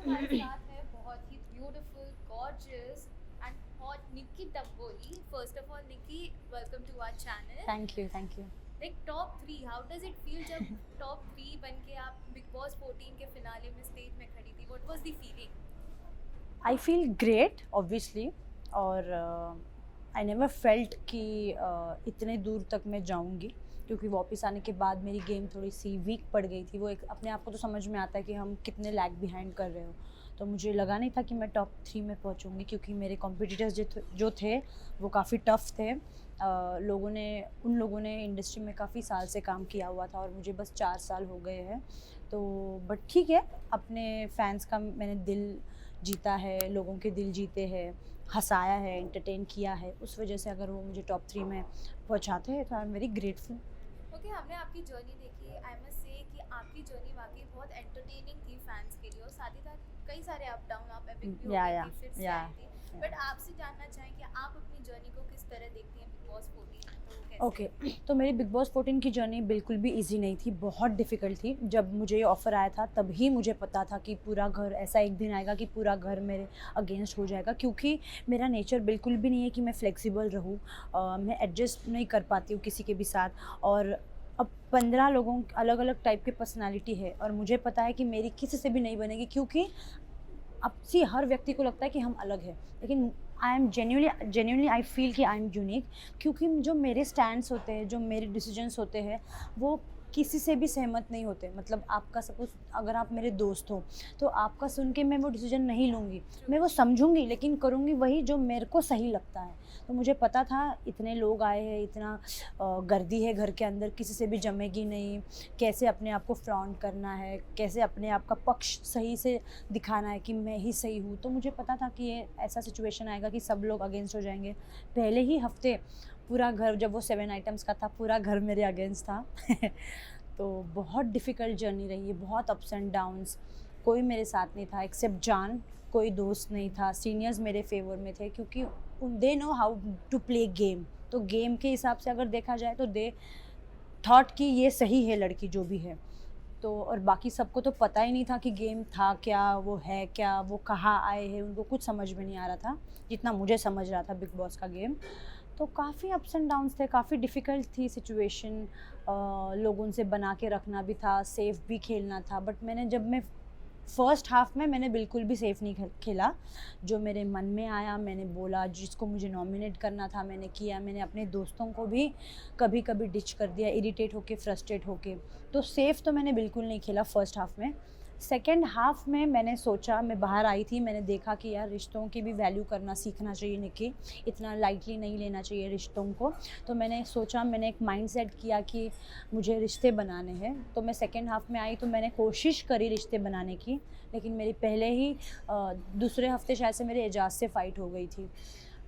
हमारे साथ है बहुत ही beautiful, gorgeous and hot Nikki Tamboli. First of all Nikki, welcome to our channel. Thank you, thank you. Like top three, how does it feel जब top three बन के आप बिग बॉस 14 के फिनाले में स्टेज में खड़ी थी? What was the feeling? I feel great obviously, और आई नेवर फेल्ट कि इतने दूर तक मैं जाऊंगी, क्योंकि वापस आने के बाद मेरी गेम थोड़ी सी वीक पड़ गई थी। वो एक अपने आप को तो समझ में आता है कि हम कितने लैग बिहाइंड कर रहे हो। तो मुझे लगा नहीं था कि मैं टॉप 3 में पहुंचूंगी, क्योंकि मेरे कॉम्पिटिटर्स जो थे वो काफ़ी टफ थे। उन लोगों ने इंडस्ट्री में काफ़ी साल से काम किया हुआ था और मुझे बस 4 साल हो गए हैं। तो बट ठीक है, अपने फैंस का मैंने दिल जीता है, लोगों के दिल जीते हैं, हंसाया है, एंटरटेन किया है। उस वजह से अगर वो मुझे टॉप 3 में पहुंचाते हैं तो I am very grateful. Okay, हमने आपकी जर्नी देखी. आई मस्ट से कि आपकी जर्नी वाकई बहुत एंटरटेनिंग थी फैंस के लिए, और साथ ही साथ कई सारे अप डाउन, आप एपिक भी हो या गई या थी, फिर से या आई थी. बट आपसे जानना चाहें कि आप अपनी जर्नी को किस तरह देखती हैं बिग बॉस 14, तो कैसे? ओके। तो मेरी बिग बॉस 14 की जर्नी बिल्कुल भी इजी नहीं थी, बहुत डिफ़िकल्ट थी। जब मुझे ये ऑफ़र आया था तभी मुझे पता था कि पूरा घर, ऐसा एक दिन आएगा कि पूरा घर मेरे अगेंस्ट हो जाएगा, क्योंकि मेरा नेचर बिल्कुल भी नहीं है कि मैं फ्लेक्सिबल रहूँ। मैं एडजस्ट नहीं कर पाती हूँ किसी के भी साथ। और अब 15 लोगों अलग अलग टाइप की पर्सनालिटी है, और मुझे पता है कि मेरी किसी से भी नहीं बनेगी, क्योंकि अब सी हर व्यक्ति को लगता है कि हम अलग हैं, लेकिन I am genuinely I feel कि आई एम यूनिक, क्योंकि जो मेरे स्टैंड्स होते हैं, जो मेरे डिसीजंस होते हैं, वो किसी से भी सहमत नहीं होते। मतलब आपका सपोज अगर आप मेरे दोस्त हो, तो आपका सुन के मैं वो डिसीजन नहीं लूँगी, मैं वो समझूंगी, लेकिन करूँगी वही जो मेरे को सही लगता है। तो मुझे पता था इतने लोग आए हैं, इतना गर्दी है घर के अंदर, किसी से भी जमेगी नहीं, कैसे अपने आप को फ्लॉन्ट करना है, कैसे अपने आप का पक्ष सही से दिखाना है कि मैं ही सही हूँ। तो मुझे पता था कि ये ऐसा सिचुएशन आएगा कि सब लोग अगेंस्ट हो जाएंगे। पहले ही हफ्ते पूरा घर, जब वो 7 आइटम्स का था, पूरा घर मेरे अगेंस्ट था। तो बहुत डिफ़िकल्ट जर्नी रही है, बहुत अप्स एंड डाउन्स। कोई मेरे साथ नहीं था एक्सेप्ट जान, कोई दोस्त नहीं था। सीनियर्स मेरे फेवर में थे, क्योंकि they know how to play game. तो गेम के हिसाब से अगर देखा जाए तो दे थॉट कि ये सही है लड़की जो भी है। तो और बाकी सबको तो पता ही नहीं था कि गेम था क्या, वो है क्या, वो कहाँ आए हैं, उनको कुछ समझ में नहीं आ रहा था जितना मुझे समझ रहा था बिग बॉस का गेम। तो काफ़ी अप्स एंड डाउन्स थे, काफ़ी डिफ़िकल्ट थी सिचुएशन। लोगों से बना के रखना भी था, सेफ़ भी खेलना था। बट जब मैं फर्स्ट हाफ में मैंने बिल्कुल भी सेफ़ नहीं खेला। जो मेरे मन में आया मैंने बोला, जिसको मुझे नॉमिनेट करना था मैंने किया। मैंने अपने दोस्तों को भी कभी कभी डिच कर दिया, इरिटेट होके, फ्रस्ट्रेट होके। तो सेफ़ तो मैंने बिल्कुल नहीं खेला फर्स्ट हाफ में। सेकेंड हाफ में मैंने सोचा, मैं बाहर आई थी, मैंने देखा कि यार रिश्तों की भी वैल्यू करना सीखना चाहिए निकी, इतना लाइटली नहीं लेना चाहिए रिश्तों को। तो मैंने सोचा, मैंने एक माइंड सेट किया कि मुझे रिश्ते बनाने हैं। तो मैं सेकेंड हाफ में आई तो मैंने कोशिश करी रिश्ते बनाने की, लेकिन मेरी पहले ही दूसरे हफ्ते शायद से मेरे एजाज से फ़ाइट हो गई थी,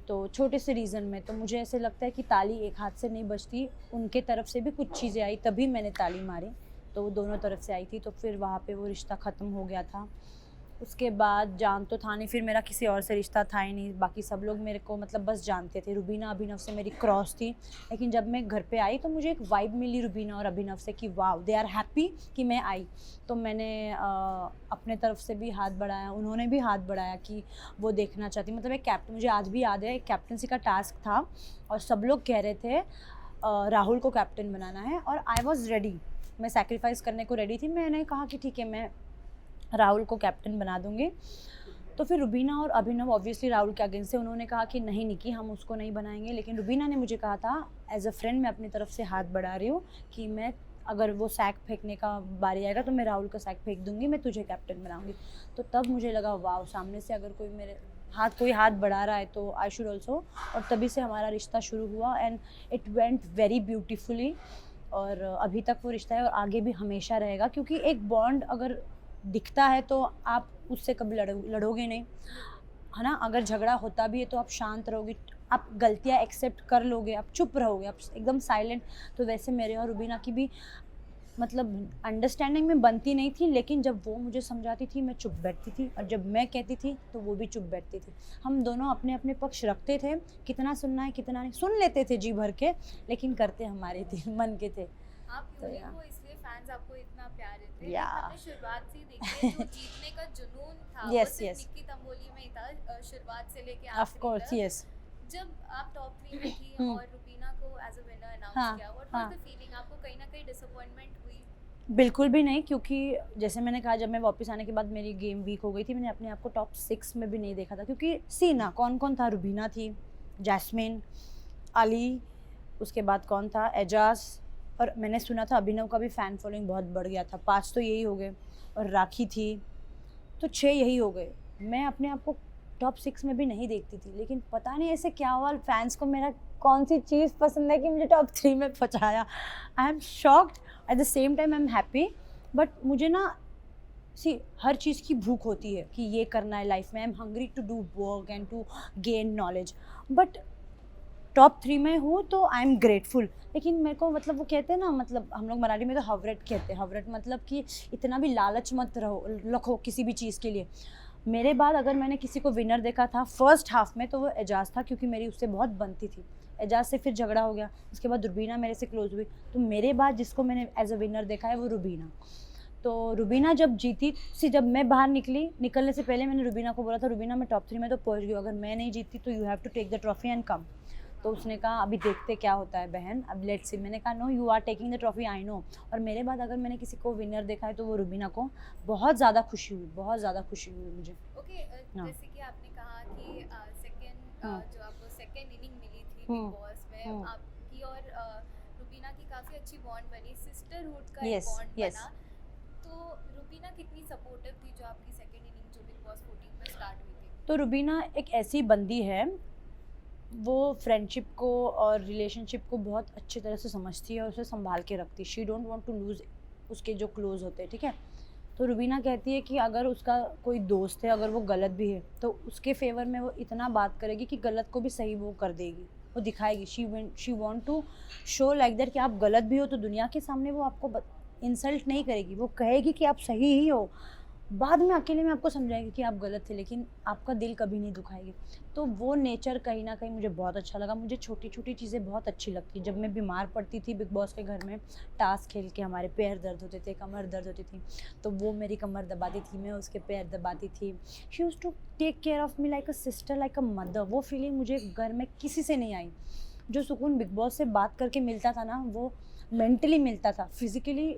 तो छोटे से रीज़न में। तो मुझे ऐसे लगता है कि ताली एक हाथ से नहीं बजती, उनके तरफ से भी कुछ चीज़ें आई तभी मैंने ताली मारी। तो वो दोनों तरफ से आई थी, तो फिर वहाँ पे वो रिश्ता ख़त्म हो गया था। उसके बाद जान तो था नहीं, फिर मेरा किसी और से रिश्ता था ही नहीं। बाकी सब लोग मेरे को मतलब बस जानते थे। रुबीना अभिनव से मेरी क्रॉस थी, लेकिन जब मैं घर पे आई तो मुझे एक वाइब मिली रुबीना और अभिनव से कि वाह, दे आर हैप्पी कि मैं आई। तो मैंने अपने तरफ से भी हाथ बढ़ाया, उन्होंने भी हाथ बढ़ाया कि वो देखना चाहती। मतलब एक कैप्टन, मुझे आज भी याद है, एक कैप्टनसी का टास्क था और सब लोग कह रहे थे राहुल को कैप्टन बनाना है, और आई वॉज़ रेडी, मैं सैक्रिफाइस करने को रेडी थी। मैंने कहा कि ठीक है, मैं राहुल को कैप्टन बना दूंगी। तो फिर रुबीना और अभिनव ऑब्वियसली राहुल के अगेंस्ट से, उन्होंने कहा कि नहीं निकी, हम उसको नहीं बनाएंगे। लेकिन रुबीना ने मुझे कहा था एज अ फ्रेंड, मैं अपनी तरफ से हाथ बढ़ा रही हूँ कि मैं, अगर वो सैक फेंकने का बारी आएगा तो मैं राहुल का सैक फेंक दूंगी, मैं तुझे कैप्टन बनाऊंगी। तो तब मुझे लगा वाह, सामने से अगर कोई हाथ बढ़ा रहा है तो आई शुड ऑल्सो। और तभी से हमारा रिश्ता शुरू हुआ and it went very beautifully. और अभी तक वो रिश्ता है और आगे भी हमेशा रहेगा, क्योंकि एक बॉन्ड अगर दिखता है तो आप उससे कभी लड़ोगे नहीं, है ना। अगर झगड़ा होता भी है तो आप शांत रहोगे, आप गलतियाँ एक्सेप्ट कर लोगे, आप चुप रहोगे, आप एकदम साइलेंट। तो वैसे मेरे और रुबीना की भी मतलब अंडरस्टैंडिंग में बनती नहीं थी, लेकिन जब वो मुझे समझाती थी मैं चुप बैठती थी, और जब मैं कहती थी तो वो भी चुप बैठती थी। हम दोनों अपने अपने पक्ष रखते थे, कितना सुनना है कितना नहीं, सुन लेते थे जी भर के, लेकिन करते हमारे थे, मन के थे। आप तो यूनिक या हो, इसलिए फैंस आपको इतना प्यार देते हैं. या हमने शुरुआत से ही देखी है, जो जीतने का जुनून था, Yes, वो सिर्फ yes. निक्की तंबोली में ही था, शुरुआत से लेके ऑफ आखिरी कोर्स, तक। यस। जब आप टॉप 3 में थी हम्म, और रुबीना को एज अ विनर अनाउंस हाँ, किया, व्हाट हाँ। Was the feeling? आपको कहीं ना कहीं डिसअपॉइंटमेंट हुई? बिल्कुल भी नहीं, क्योंकि जैसे मैंने कहा, जब मैं वापस आने के बाद मेरी गेम वीक हो गई थी, मैंने अपने आप को टॉप 6 में भी नहीं देखा था, क्योंकि सी ना कौन कौन था। रुबीना थी, जैस्मिन, अली, उसके बाद कौन था, एजाज, और मैंने सुना था अभिनव का भी फ़ैन फॉलोइंग बहुत बढ़ गया था। 5 तो यही हो गए, और राखी थी, तो 6 यही हो गए। मैं अपने आप को टॉप 6 में भी नहीं देखती थी, लेकिन पता नहीं ऐसे क्या हुआ, फैंस को मेरा कौन सी चीज़ पसंद है कि मुझे टॉप 3 में पहुंचाया। I am shocked, at the same time I am happy. But मुझे ना सी हर चीज़ की भूख होती है कि ये करना है लाइफ में। I am hungry to do work and to gain knowledge. But top 3 में हूँ तो आई एम ग्रेटफुल। लेकिन मेरे को मतलब वो कहते हैं ना, मतलब हम लोग मराठी में तो हवरट कहते हैं। हवरट मतलब कि इतना भी लालच मत रखो किसी भी चीज़ के लिए। मेरे बाद अगर मैंने किसी को विनर देखा था फर्स्ट हाफ में, तो वो एजाज था, क्योंकि मेरी उससे बहुत बनती थी। एजाज से फिर झगड़ा हो गया, उसके बाद रुबीना मेरे से क्लोज हुई, तो मेरे बाद जिसको मैंने एज अ विनर देखा है वो रुबीना। तो रुबीना जब जीती जब मैं बाहर निकलने से पहले मैंने रुबीना को बोला था, रुबीना मैं टॉप 3 में तो पहुंच गई हूँ, अगर मैं नहीं जीतती तो you have to take the trophy and come. तो उसने कहा अभी देखते क्या होता है बहन, अब लेट्स सी। मैंने कहा no, you are taking the trophy, I know. और मेरे बाद अगर मैंने किसी को विनर देखा है तो वो रुबीना को। बहुत ज़्यादा खुशी हुई, बहुत ज़्यादा खुशी हुई मुझे। ओके, हाँ। जैसे कि आपने कहा कि सेकंड हाँ। जो आपको सेकंड इनिंग मिली थी बिग हम्म, बॉस में, हम्म। आपकी और रुबीना की काफ़ी अच्छी बॉन्ड बनी, सिस्टरहुड का एक Yes, बॉन्ड yes. बना। तो रुबीना कितनी सपोर्टिव थी जो आपकी सेकंड इनिंग जो बिग बॉस 14 में स्टार्ट हुई थी? तो रुबीना एक ऐसी बंदी है, वो फ्रेंडशिप को और रिलेशनशिप को बहुत अच्छी तरह से समझती है और उसे संभाल के रखती है। She don't want to lose उसके जो क्लोज होते हैं, ठीक है। तो रुबीना कहती है कि अगर उसका कोई दोस्त है, अगर वो गलत भी है, तो उसके फेवर में वो इतना बात करेगी कि गलत को भी सही वो कर देगी, वो दिखाएगी। She want to show like that कि आप गलत भी हो तो दुनिया के सामने वो आपको इंसल्ट नहीं करेगी, वो कहेगी कि आप सही ही हो। बाद में अकेले में आपको समझाएगी कि आप गलत थे, लेकिन आपका दिल कभी नहीं दुखाएगी। तो वो नेचर कहीं ना कहीं मुझे बहुत अच्छा लगा। मुझे छोटी छोटी चीज़ें बहुत अच्छी लगती। जब मैं बीमार पड़ती थी बिग बॉस के घर में, टास्क खेल के हमारे पैर दर्द होते थे, कमर दर्द होती थी, तो वो मेरी कमर दबाती थी, मैं उसके पैर दबाती थी। She used to take care of me like a sister, like a mother. वो फीलिंग मुझे घर में किसी से नहीं आई। जो सुकून बिग बॉस से बात करके मिलता था ना, वो मेंटली मिलता था। फिज़िकली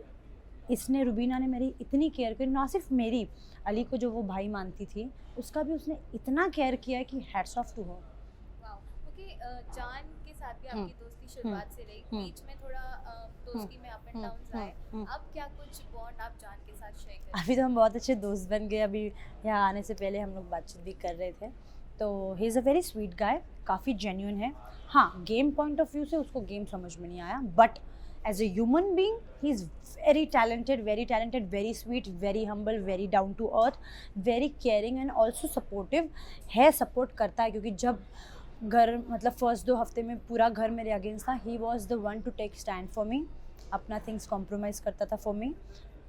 इसने, रुबीना ने मेरी इतनी केयर की, ना सिर्फ मेरी, अली को जो वो भाई मानती थी उसका भी उसने इतना केयर किया है कि hats off to her. Wow. Okay, जान के साथ भी आपकी दोस्ती शुरुआत से रही, हम्म, बीच में थोड़ा दोस्ती में अप एंड डाउन्स आए। अब क्या कुछ बॉन्ड आप जान के साथ शेयर करें? अभी तो हम बहुत अच्छे दोस्त बन गए। अभी यहाँ आने से पहले हम लोग बातचीत भी कर रहे थे। तो ही is a very sweet guy, काफ़ी जेन्यून है। हाँ, गेम पॉइंट ऑफ व्यू से उसको गेम समझ में नहीं आया, but as a human being he is very talented, very sweet, very humble, very down to earth, very caring and also supportive है। सपोर्ट करता है, क्योंकि जब घर मतलब फर्स्ट 2 हफ्ते में पूरा घर मेरे अगेंस्ट था, he was the one to take stand for me, अपना थिंग्स कॉम्प्रोमाइज़ करता था फॉर मी।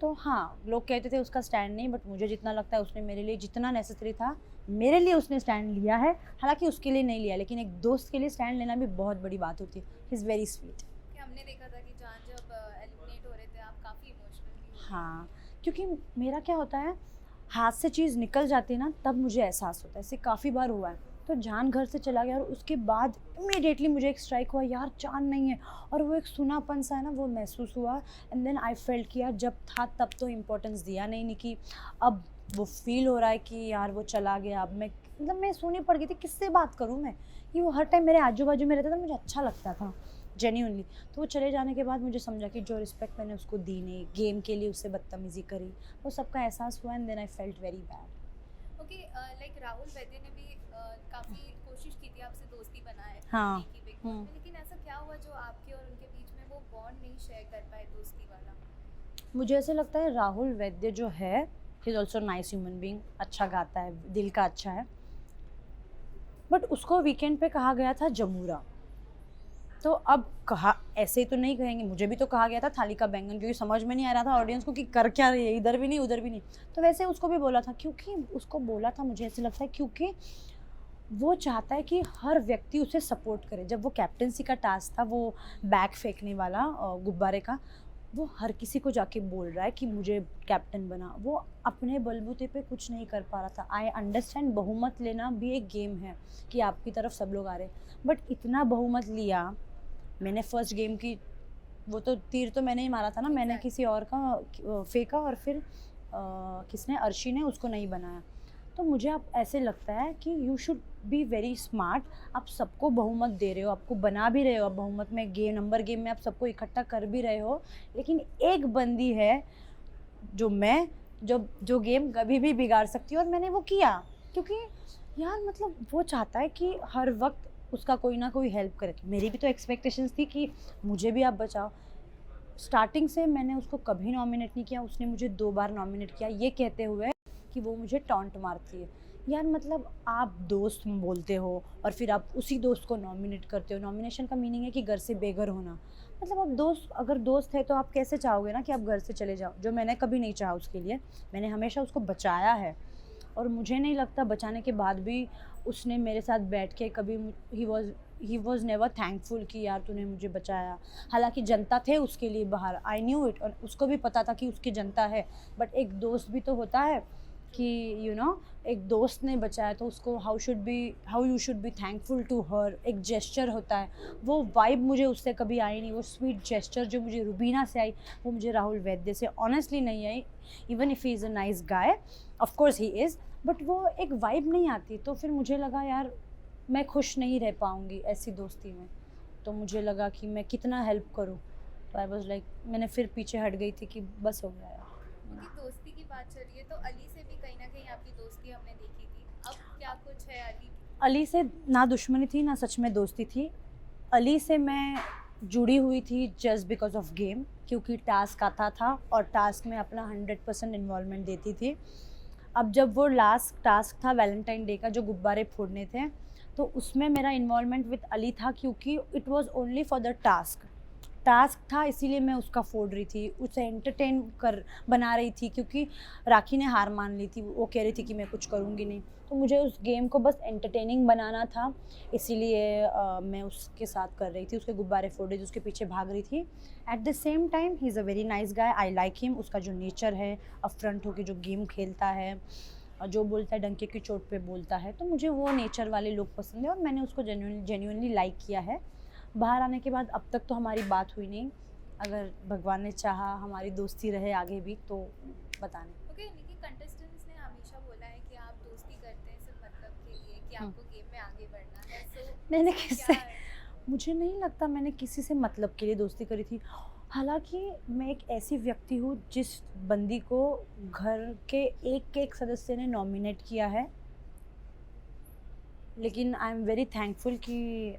तो हाँ, लोग कहते थे उसका स्टैंड नहीं, बट मुझे जितना लगता है उसने मेरे लिए जितना नेसेसरी था मेरे लिए उसने स्टैंड लिया है। हालांकि उसके लिए नहीं लिया, लेकिन एक दोस्त के लिए स्टैंड लेना भी बहुत बड़ी बात होती है। ही इज़ वेरी स्वीट। कि हमने देखा था कि जान जब एलिमिनेट हो रहे थे आप काफ़ी इमोशनल भी हो। हाँ, क्योंकि मेरा क्या होता है, हाथ से चीज़ निकल जाती है ना, तब मुझे एहसास होता है। ऐसे काफ़ी बार हुआ है। तो जान घर से चला गया और उसके बाद इमीडिएटली मुझे एक स्ट्राइक हुआ, यार जान नहीं है, और वो एक सुनापन सा है ना, वो महसूस हुआ। एंड देन आई फेल्ट किया, जब था तब तो इम्पोर्टेंस दिया नहीं कि अब वो फील हो रहा है कि यार वो चला गया। अब मैं सूनी पड़ गई थी, किससे बात करूँ मैं, कि वो हर टाइम मेरे आजू बाजू में रहता था, मुझे अच्छा लगता था जेन्यूनली। तो वो चले जाने के बाद मुझे समझा कि जो रिस्पेक्ट मैंने उसको दी नहीं, गेम के लिए उससे बदतमीज़ी करी, वो सबका एहसास हुआ। And then I felt very bad. Okay, like Rahul Vaidya ने भी काफ़ी कोशिश की थी आपसे दोस्ती बनाए हाँ। की बिग बॉस में, लेकिन ऐसा क्या हुआ जो आपके और उनके बीच में वो बॉन्ड नहीं शेयर कर पाए दोस्ती वाला? मुझे ऐसे लगता है राहुल वैद्य जो है, he is also nice human being, अच्छा गाता है, दिल का अच्छा है, बट उसको वीकेंड पे कहा गया था जमूरा। तो अब कहा, ऐसे तो नहीं कहेंगे, मुझे भी तो कहा गया था थाली का बैंगन, क्योंकि समझ में नहीं आ रहा था ऑडियंस को कि कर क्या रही है, इधर भी नहीं उधर भी नहीं। तो वैसे उसको भी बोला था, क्योंकि उसको बोला था, मुझे ऐसे लगता है क्योंकि वो चाहता है कि हर व्यक्ति उसे सपोर्ट करे। जब वो कैप्टेंसी का टास्क था, वो बैग फेंकने वाला गुब्बारे का, वो हर किसी को जाके बोल रहा है कि मुझे कैप्टन बना, वो अपने बलबूते पे कुछ नहीं कर पा रहा था। आई अंडरस्टैंड बहुमत लेना भी एक गेम है कि आपकी तरफ सब लोग आ रहे हैं, बट इतना बहुमत लिया। मैंने फर्स्ट गेम की वो तो तीर तो मैंने ही मारा था ना, मैंने Exactly. किसी और का फेंका और फिर किसने, अर्शी ने उसको नहीं बनाया। तो मुझे अब ऐसे लगता है कि you should be very smart. आप सबको बहुमत दे रहे हो, आपको बना भी रहे हो, आप बहुमत में नंबर गेम में आप सबको इकट्ठा कर भी रहे हो, लेकिन एक बंदी है जो मैं, जो गेम कभी भी बिगाड़ सकती हूँ, और मैंने वो किया। क्योंकि यार मतलब वो चाहता है कि हर वक्त उसका कोई ना कोई हेल्प करे। तो मेरी भी तो एक्सपेक्टेशंस थी कि मुझे भी आप बचाओ। स्टार्टिंग से मैंने उसको कभी नॉमिनेट नहीं किया, उसने मुझे 2 बार नॉमिनेट किया, ये कहते हुए कि वो मुझे टॉन्ट मारती है। यार मतलब आप दोस्त बोलते हो और फिर आप उसी दोस्त को नॉमिनेट करते हो। नॉमिनेशन का मीनिंग है कि घर से बेघर होना। मतलब आप दोस्त, अगर दोस्त है तो आप कैसे चाहोगे ना कि आप घर से चले जाओ, जो मैंने कभी नहीं चाहा उसके लिए। मैंने हमेशा उसको बचाया है, और मुझे नहीं लगता बचाने के बाद भी उसने मेरे साथ बैठ के कभी, ही वॉज नेवर थैंकफुल कि यार तूने मुझे बचाया। हालांकि जनता थे उसके लिए बाहर, आई न्यू इट, और उसको भी पता था कि उसकी जनता है, बट एक दोस्त भी तो होता है कि एक दोस्त ने बचाया तो उसको how you should be thankful to her, एक जेस्चर होता है। वो वाइब मुझे उससे कभी आई नहीं, वो स्वीट जेस्चर जो मुझे रुबीना से आई वो मुझे राहुल वैद्य से ऑनेस्टली नहीं आई। Even if he is a nice guy, of course he is, but वो एक वाइब नहीं आती। तो फिर मुझे लगा यार मैं खुश नहीं रह पाऊँगी ऐसी दोस्ती में, तो मुझे लगा कि मैं कितना हेल्प करूँ। तो आई वॉज लाइक, मैंने फिर पीछे हट गई थी कि बस हो गया यार। क्योंकि दोस्ती की बात चल रही है तो अली से भी कहीं ना कहीं आपकी दोस्ती हमने देखी थी, अब क्या कुछ है अली? अली से ना दुश्मनी थी ना सच में दोस्ती थी। अली से मैं जुड़ी हुई थी जस्ट बिकॉज ऑफ गेम, क्योंकि टास्क आता था और टास्क में अपना 100% इन्वॉल्वमेंट देती थी। अब जब वो लास्ट टास्क था वैलेंटाइन डे का, जो गुब्बारे फोड़ने थे, तो उसमें मेरा इन्वॉल्वमेंट विद अली था, क्योंकि it was only for the task था, इसीलिए मैं उसका फोड़ रही थी, उसे एंटरटेन कर बना रही थी। क्योंकि राखी ने हार मान ली थी, वो कह रही थी कि मैं कुछ करूँगी नहीं, तो मुझे उस गेम को बस एंटरटेनिंग बनाना था, इसीलिए मैं उसके साथ कर रही थी, उसके गुब्बारे फोड़ रही थी, उसके पीछे भाग रही थी। At the same time he is a very nice guy, I like him. उसका जो नेचर है, अपफ्रंट होकर जो गेम खेलता है और जो बोलता है डंके की चोट पे बोलता है, तो मुझे वो नेचर वाले लोग पसंद है और मैंने उसको जेन्युइनली लाइक किया है। बाहर आने के बाद अब तक तो हमारी बात हुई नहीं, अगर भगवान ने चाहा हमारी दोस्ती रहे आगे भी तो पता नहीं। ओके, निकी, कंटेस्टेंट्स ने हमेशा बोला है कि आप दोस्ती करते हैं सिर्फ मतलब के लिए, कि आपको गेम में आगे बढ़ना है, सो मैंने इसमें किससे, क्या है? मुझे नहीं लगता मैंने किसी से मतलब के लिए दोस्ती करी थी। हालांकि मैं एक ऐसी व्यक्ति हूँ जिस बंदी को घर के एक सदस्य ने नॉमिनेट किया है, लेकिन आई एम वेरी थैंकफुल कि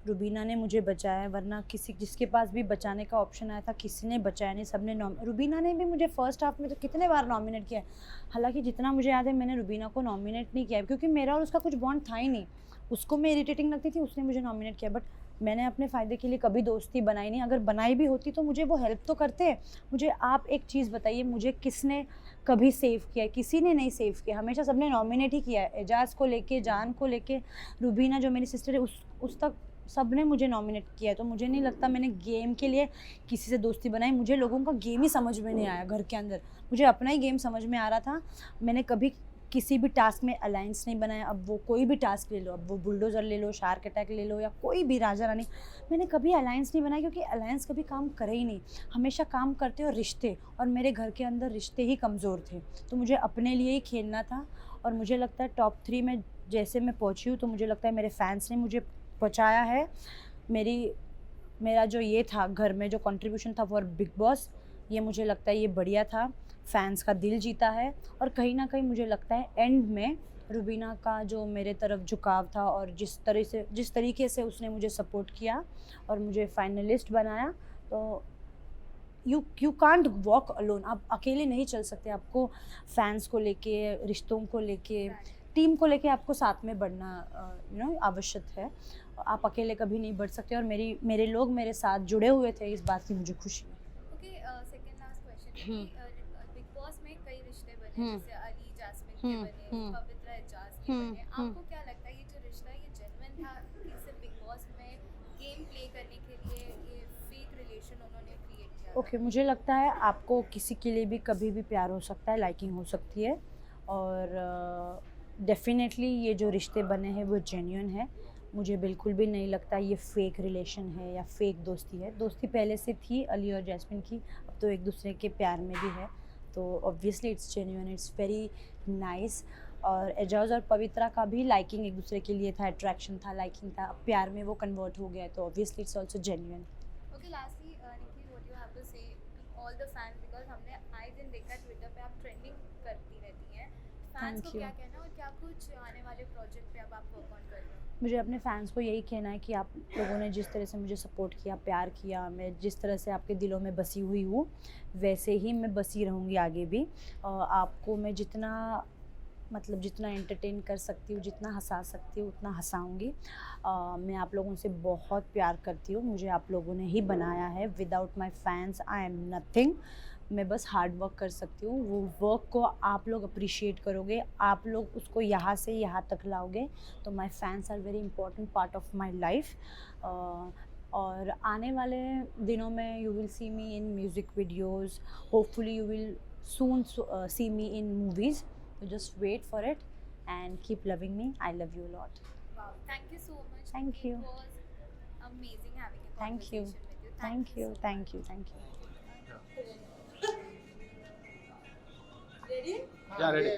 रुबीना ने मुझे बचाया, वरना किसी जिसके पास भी बचाने का ऑप्शन आया था किसी ने बचाया नहीं, सबने रुबीना ने भी मुझे फर्स्ट हाफ में तो कितने बार नॉमिनेट किया है। हालांकि जितना मुझे याद है मैंने रुबीना को नॉमिनेट नहीं किया, क्योंकि मेरा और उसका कुछ बॉन्ड था ही नहीं। उसको मैं इरिटेटिंग लगती थी, उसने मुझे नॉमिनेट किया, बट मैंने अपने फ़ायदे के लिए कभी दोस्ती बनाई नहीं। अगर बनाई भी होती तो मुझे वो हेल्प तो करते। मुझे आप एक चीज़ बताइए, मुझे किसने कभी सेव किया? किसी ने नहीं सेव किया, हमेशा सबने नॉमिनेट ही किया है। एजाज को लेके, जान को लेके, रुबीना जो मेरी सिस्टर है उस तक सब ने मुझे नॉमिनेट किया है। तो मुझे नहीं लगता मैंने गेम के लिए किसी से दोस्ती बनाई। मुझे लोगों का गेम ही समझ में नहीं आया घर के अंदर, मुझे अपना ही गेम समझ में आ रहा था। मैंने कभी किसी भी टास्क में अलायंस नहीं बनाया। अब वो कोई भी टास्क ले लो, अब वो बुलडोज़र ले लो, शार्क अटैक ले लो, या कोई भी राजा रानी, मैंने कभी अलायंस नहीं बनाया, क्योंकि अलायंस कभी काम करे ही नहीं। हमेशा काम करते और रिश्ते, और मेरे घर के अंदर रिश्ते ही कमज़ोर थे, तो मुझे अपने लिए ही खेलना था। और मुझे लगता है टॉप 3 में जैसे मैं पहुँची हूँ, तो मुझे लगता है मेरे फैंस ने मुझे पहुँचाया है। मेरा जो ये था घर में जो कंट्रीब्यूशन था फॉर बिग बॉस, ये मुझे लगता है ये बढ़िया था, फैंस का दिल जीता है। और कहीं ना कहीं मुझे लगता है एंड में रुबीना का जो मेरे तरफ झुकाव था, और जिस तरीके से उसने मुझे सपोर्ट किया और मुझे फाइनलिस्ट बनाया, तो यू कांट वॉक अलोन। आप अकेले नहीं चल सकते, आपको फैंस को लेके, रिश्तों को लेके, टीम को लेके आपको साथ में बढ़ना आवश्यक है। आप अकेले कभी नहीं बढ़ सकते, और मेरे लोग मेरे साथ जुड़े हुए थे, इस बात की मुझे खुशी है। Okay, second last question, big boss में कई रिश्ते बने, जैसे अली जास्मिन के बने, पवित्रा एजाज के बने, आपको क्या लगता है ये जो रिश्ता है ये जेन्युइन था कि सिर्फ बिग बॉस में गेम प्ले करने के लिए ये फेक रिलेशन उन्होंने क्रिएट किया ओके मुझे लगता है आपको किसी के लिए भी कभी भी प्यार हो सकता है, लाइकिंग हो सकती है, और डेफिनेटली ये जो रिश्ते बने हैं वो जेन्युइन है। मुझे बिल्कुल भी नहीं लगता ये फेक रिलेशन है या फेक दोस्ती है। दोस्ती पहले से थी अली और जैस्मिन की, अब तो एक दूसरे के प्यार में भी है, तो obviously it's genuine, it's very nice. और एजाज और पवित्रा का भी लाइकिंग एक दूसरे के लिए था, अट्रैक्शन था, लाइकिंग था, अब प्यार में वो कन्वर्ट हो गया है, तो obviously it's also genuine. Okay lastly Nikhil what you have to say to all the fans, because हमने आए दिन देखा ट्विटर पे आप ट्रेंडिंग करती रहती हैं, फैंस Thank को you. क्या कहना और क्या कुछ आने वाले प्रोजेक्ट पे अब आप वर्क ऑन कर रहे हो? मुझे अपने फैंस को यही कहना है कि आप लोगों ने जिस तरह से मुझे सपोर्ट किया, प्यार किया, मैं जिस तरह से आपके दिलों में बसी हुई हूँ वैसे ही मैं बसी रहूँगी आगे भी। आपको मैं जितना मतलब जितना एंटरटेन कर सकती हूँ, जितना हंसा सकती हूँ उतना हंसाऊँगी। मैं आप लोगों से बहुत प्यार करती हूँ, मुझे आप लोगों ने ही बनाया है, without my fans I am nothing. मैं बस हार्ड वर्क कर सकती हूँ, वो वर्क को आप लोग अप्रिशिएट करोगे, आप लोग उसको यहाँ से यहाँ तक लाओगे, तो my fans are very important part of my life. और आने वाले दिनों में you will see me in music videos, hopefully you will soon see me in movies. So just wait for it and keep loving me. I love you a lot. Wow, thank you so much. Thank you. It was amazing having a Thank you. conversation with you. Thank you. so Thank you. Thank you. Yeah, ready.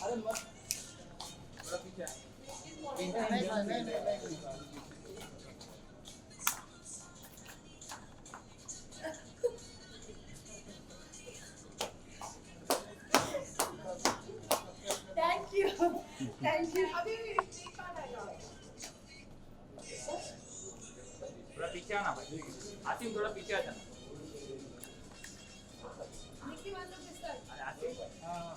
अरे मत थोड़ा पीछे नहीं Thank you. Thank you. अभी एक बार आएगा। थोड़ा पीछे आना भाई, आसिम थोड़ा पीछे आ जाना। निकी वालों के साथ। अरे आसिम, हाँ